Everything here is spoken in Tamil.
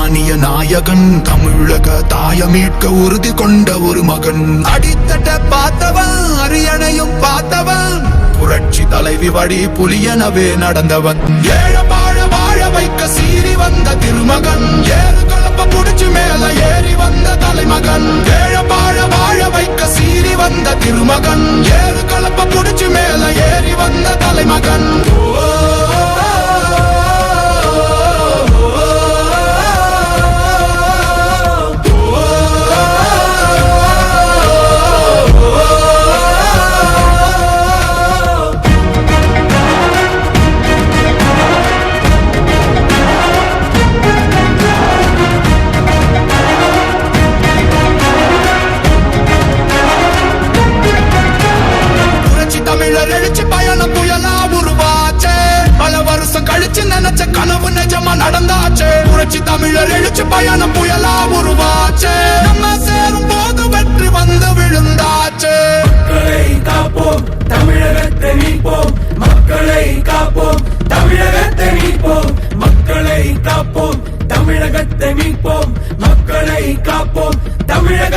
சாமானிய நாயகன், தமிழக தாய மீட்க உறுதி கொண்ட ஒரு மகன். அடித்தட்ட பார்த்தவன், அரியணையும் பார்த்தவன், புரட்சி தலைவி வழி புலியனவே நடந்தவன். ஏழ வாழ வாழ வைக்க சீறி வந்த திருமகன், ஏறு கலப்ப புடிச்சு மேல ஏறி வந்த தலைமகன். ஏழ வாழ வாழ வைக்க சீறி வந்த திருமகன், ஏறு கலப்ப புடிச்சு மேல ஏறி வந்த தலைமகன். எழுச்சி பயணம் புயலா உருவாச்சே, பல வருஷம் கழிச்சு நினைச்ச கனவு நிஜமா நடந்தாச்சே. புரட்சி தமிழர் எழுச்சி பயணம் புயலா உருவாச்சே, நம்ம சேரும் போது வெற்றி வந்து விழுந்தாச்சே. மக்களை காப்போம், தமிழகத்தை மீட்போம். மக்களை காப்போம், தமிழகத்தை மீட்போம். மக்களை காப்போம், தமிழகத்தை மீட்போம். மக்களை காப்போம், தமிழக